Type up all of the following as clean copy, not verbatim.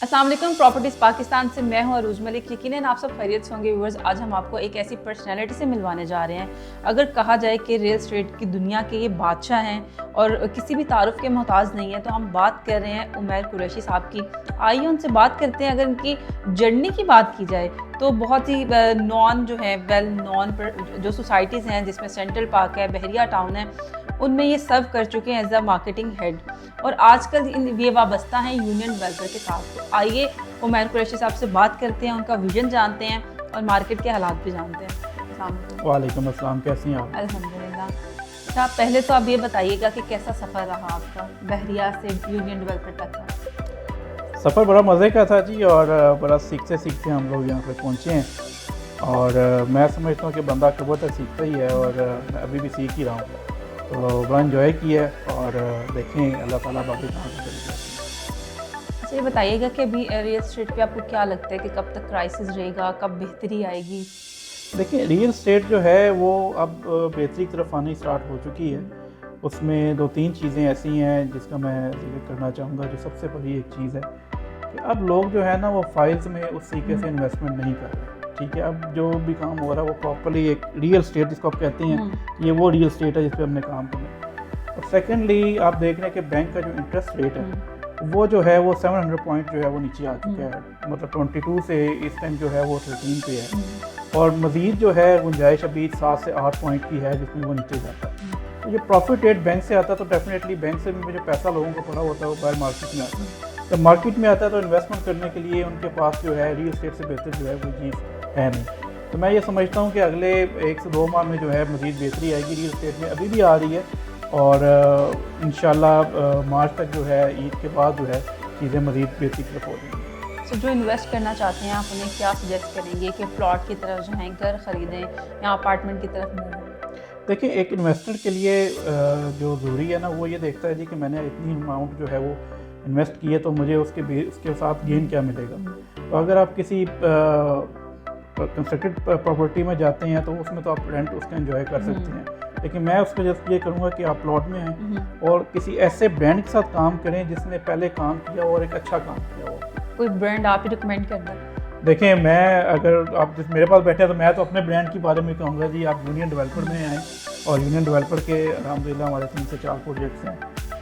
अस्सलाम वालेकुम। प्रॉपर्टीज़ पाकिस्तान से मैं हूं अरूज मलिक। यकीनन आप सब खैरियत से होंगे व्यूअर्स। आज हम आपको एक ऐसी पर्सनैलिटी से मिलवाने जा रहे हैं। अगर कहा जाए कि रियल एस्टेट की दुनिया के ये बादशाह हैं और किसी भी तारुफ के मोहताज नहीं है, तो हम बात कर रहे हैं उमैर कुरैशी साहब की। आइए उनसे बात करते हैं। अगर इनकी जर्नी की बात की जाए तो बहुत ही नॉन जो है वेल नॉन जो सोसाइटीज़ हैं, जिसमें सेंट्रल पार्क है, बहरिया टाउन है, उनमें ये सर्व कर चुके हैं एज अ मार्केटिंग हेड और आजकल ये वाबस्ता हैं यूनियन वेलफेयर के साथ। तो आइए उमैर कुरैशी साहब से बात करते हैं, उनका विजन जानते हैं और मार्केट के हालात भी जानते हैं। अस्सलाम वालेकुम। वालेकुम अस्सलाम, कैसी हैं आप? अल्हम्दुलिल्लाह। अच्छा, पहले तो आप ये बताइएगा कि कैसा सफ़र रहा आपका बहरिया से यूनियन डेवलपर तक का? सफ़र बड़ा मज़े का था जी, और बड़ा सीखते सीखते हम लोग यहाँ पे पहुँचे हैं। और मैं समझता हूँ कि बंदा कब तक सीखता ही है, और मैं अभी भी सीख ही रहा हूँ। तो बड़ा इन्जॉय किया है, और देखें अल्लाह ताला बाकी कहाँ से चली जाती है। अच्छा, ये बताइएगा कि अभी रियल एस्टेट पे आपको क्या लगता है कि कब तक क्राइसिस रहेगा, कब बेहतरी आएगी? देखिए, रियल स्टेट जो है वो अब बेहतरी की तरफ आनी स्टार्ट हो चुकी है। उसमें दो तीन चीज़ें ऐसी हैं जिसका मैं जिक्र करना चाहूँगा। जो सबसे बड़ी एक चीज़ है कि अब लोग जो है ना वो फाइल्स में उस तरीके से इन्वेस्टमेंट नहीं कर रहे। ठीक है, अब जो भी काम हो रहा है वो प्रॉपर्ली एक रियल स्टेट जिसको आप कहते हैं, ये वो रियल स्टेट है जिस पर हमने काम करना है। और सेकेंडली आप देख रहे हैं कि बैंक का जो इंटरेस्ट रेट है वो जो है वो 700 पॉइंट जो है वो नीचे आ चुका है। मतलब 22 से इस टाइम जो है वो 13 पे है, और मज़ीद जो है गुंजाइश अभी 7 से 8 पॉइंट की है जिसमें वो नीचे जाता है। तो ये प्रॉफिट रेट बैंक से आता है, तो डेफिनेटली बैंक से भी जो पैसा लोगों को पड़ा होता है वो बाहर मार्केट में आता है। जब मार्केट में आता है तो इन्वेस्टमेंट करने के लिए उनके पास जो है रियल स्टेट से बेहतर जो है वो चीज़ है नहीं। तो मैं ये समझता हूँ कि अगले 1 से 2 माह में जो है मज़ीद बेहतरी आएगी रियल स्टेट में, अभी भी आ रही है। और इंशाल्लाह मार्च तक जो है, ईद के बाद जो है चीज़ें मज़ीद बेहतरी की तरफ हो जाएंगी। तो जो इन्वेस्ट करना चाहते हैं आप उन्हें क्या सजेस्ट करेंगे कि प्लॉट की तरफ जाएं, घर ख़रीदें या अपार्टमेंट की तरफ मूव हों? देखिए, एक इन्वेस्टर के लिए जो ज़रूरी है ना वो ये देखता है जी कि मैंने इतनी अमाउंट जो है वो इन्वेस्ट की है, तो मुझे उसके साथ गेन क्या मिलेगा। तो अगर आप किसी कंस्ट्रक्टेड प्रॉपर्टी में जाते हैं तो उसमें तो आप रेंट उसका एंजॉय कर सकते हैं, लेकिन मैं उसको जस्ट ये करूँगा कि आप प्लॉट में आएँ और किसी ऐसे ब्रांड के साथ काम करें जिसने पहले काम किया और एक अच्छा काम किया हो। कोई ब्रांड आप ही रिकमेंड कर दें? देखिए, मैं अगर आप जिस मेरे पास बैठे हैं तो मैं तो अपने ब्रांड के बारे में कहूँगा जी, आप यूनियन डेवलपर में आएँ। और यूनियन डेवलपर के अल्हम्दुलिल्लाह हमारे 3 से 4 प्रोजेक्ट्स हैं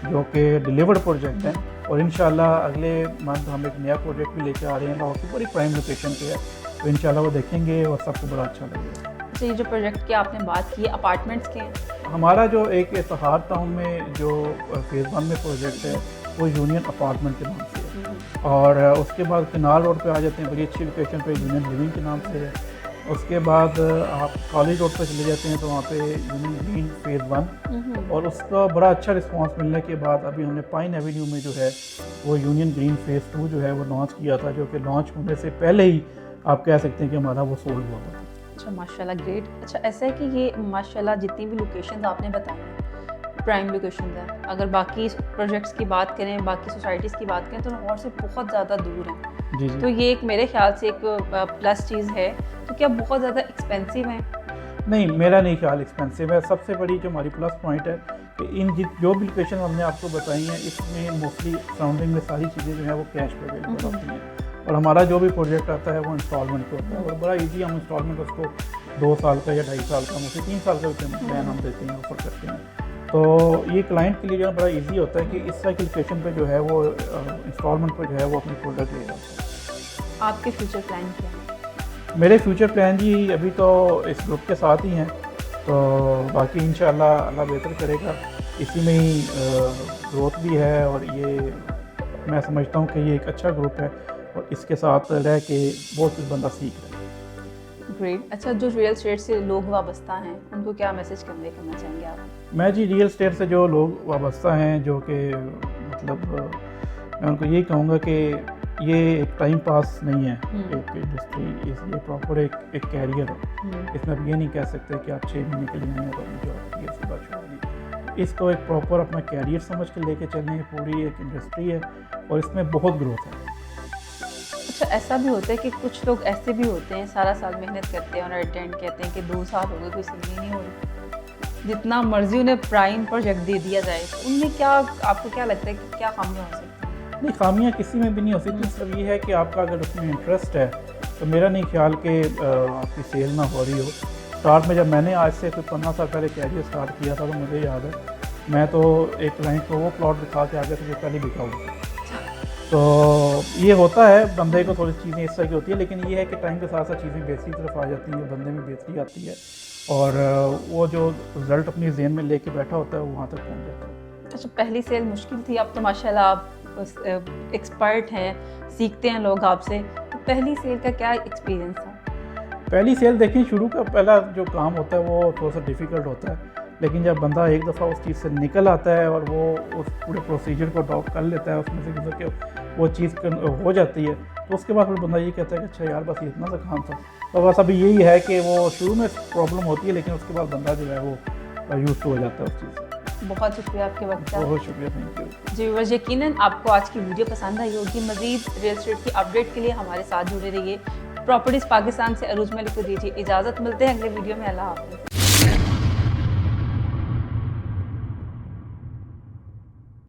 जो कि डिलीवर्ड प्रोजेक्ट हैं, और इंशाल्लाह अगले मंथ हम एक नया प्रोजेक्ट भी लेके आ रहे हैं लाहौर की बड़ी प्राइम लोकेशन पे है। तो इंशाल्लाह वो देखेंगे और सबको बड़ा अच्छा लगेगा। अच्छा, ये जो प्रोजेक्ट की आपने बात की अपार्टमेंट्स के हैं? हमारा जो एक इत्तेहाद टाउन में जो फेज़ 1 में प्रोजेक्ट है वो यूनियन अपार्टमेंट के नाम से है, और उसके बाद कनाल रोड पे आ जाते हैं, बड़ी अच्छी लोकेशन पे यूनियन लिविंग के नाम से है। उसके बाद आप कॉलेज रोड पे चले जाते हैं तो वहाँ पे यूनियन ग्रीन फेज़ 1, और उसका बड़ा अच्छा रिस्पांस मिलने के बाद अभी हमने पाइन एवेन्यू में जो है वो यूनियन ग्रीन फेज़ 2 जो है वो लॉन्च किया था, जो कि लॉन्च होने से पहले ही आप कह सकते हैं कि हमारा वो सोल्ड हुआ था। अच्छा, माशाल्लाह, ग्रेट। अच्छा, ऐसा है कि ये माशाल्लाह जितनी भी लोकेशंस आपने बताई हैं प्राइम लोकेशंस हैं। अगर बाकी प्रोजेक्ट्स की बात करें, बाकी सोसाइटीज़ की बात करें तो लाहौर से बहुत ज़्यादा दूर हैं। जी तो ये एक मेरे ख्याल से एक प्लस चीज़ है। तो क्या बहुत ज़्यादा एक्सपेंसिव हैं? नहीं, मेरा नहीं ख्याल एक्सपेंसिव है। सबसे बड़ी जो हमारी प्लस पॉइंट है कि इन जो भी लोकेशन हमने आपको बताई हैं इसमें मोस्टली सराउंडिंग में सारी चीज़ें जो हैं वो कैश पे अवेलेबल होती हैं, और हमारा जो भी प्रोजेक्ट आता है वो इंस्टॉलमेंट पे होता है, और बड़ा इजी हम इंस्टॉलमेंट उसको 2 साल का या 2.5 साल का, मुझे 3 साल का प्लान हम देते हैं, ऑफर करते हैं। तो ये क्लाइंट के लिए जो है बड़ा इजी होता है कि इस तरह की लोकेशन पे जो है वो इंस्टॉलमेंट पर जो है वो अपनी प्रोडक्ट ले जाता है। आपके फ्यूचर प्लान क्या है? मेरे फ्यूचर प्लान जी अभी तो इस ग्रुप के साथ ही हैं, तो बाकी इंशाल्लाह अल्लाह बेहतर करेगा। इसी में ही ग्रोथ भी है, और ये मैं समझता हूँ कि ये एक अच्छा ग्रुप है और इसके साथ रह के बहुत कुछ बंदा सीख रहा है। ग्रेट। अच्छा, जो रियल एस्टेट से लोग वाबस्ता हैं उनको क्या मैसेज कन्वे करना चाहेंगे आप? मैं जी रियल स्टेट से जो लोग वाबस्ता हैं, जो कि मतलब मैं उनको यही कहूँगा कि ये एक टाइम पास नहीं है, एक इंडस्ट्री, ये प्रॉपर एक कैरियर है। इसमें आप ये नहीं कह सकते कि आप 6 महीने के लिए नहीं हो तो जॉब ये उसके बाद छोड़ दी। इसको एक प्रॉपर अपना कैरियर समझ के लेके चलें। पूरी एक इंडस्ट्री है और इसमें बहुत ग्रोथ है। अच्छा, ऐसा भी होता है कि कुछ लोग ऐसे भी होते हैं सारा साल मेहनत करते हैं और एट द एंड कहते हैं कि 2 साल हो गए कोई सेल नहीं हो रही, जितना मर्जी उन्हें प्राइम प्रोजेक्ट दे दिया जाए, उनमें क्या आपको क्या लगता है कि क्या खामियां हो सकती हैं? नहीं, खामियां किसी में भी नहीं हो सकती, सिर्फ ये है कि आपका अगर उसमें इंटरेस्ट है तो मेरा नहीं ख्याल कि आपकी सेल ना हो रही हो। स्टार्ट में जब मैंने आज से कोई 15 साल पहले कैरियर स्टार्ट किया था तो मुझे याद है मैं तो एक क्लाइंट को वो प्लॉट दिखा के आगे से पहले बिका हुआ। तो ये होता है, बंदे को थोड़ी चीज़ें इस तरह की होती है, लेकिन ये है कि टाइम के साथ साथ चीज़ें बेहतरी तरफ आ जाती हैं, बंदे में बेहतरी आती है और वो जो रिज़ल्ट अपनी ज़हन में लेके बैठा होता है वो वहाँ तक पहुँच जाता है। अच्छा, पहली सेल मुश्किल थी, अब तो माशाल्लाह आप एक्सपर्ट हैं, सीखते हैं लोग आपसे, तो पहली सेल का क्या एक्सपीरियंस था? पहली सेल देखें, शुरू का पहला जो काम होता है वो थोड़ा सा डिफ़िकल्ट होता है, लेकिन जब बंदा एक दफ़ा उस चीज़ से निकल आता है और वो उस पूरे प्रोसीजर को अडॉप्ट कर लेता है, उसमें से गुजर के वो चीज़ हो जाती है, तो उसके बाद फिर बंदा ये कहता है कि अच्छा यार बस इतना सा काम था। तो बस अभी यही है कि वो शुरू में प्रॉब्लम होती है, लेकिन उसके बाद बंदा जो है वो यूज़ हो जाता है उस चीज़ से। बहुत शुक्रिया आपके वक्त का। बहुत शुक्रिया, थैंक यू। जी व्यूअर्स, यकीनन आपको आज की वीडियो पसंद आई होगी। मज़ीद रियल एस्टेट की अपडेट के लिए हमारे साथ जुड़े रहिए। प्रॉपर्टीज़ पाकिस्तान से अरूज मलिक को दीजिए इजाज़त, मिलते हैं अगले वीडियो में। अल्लाह हाफ़िज़।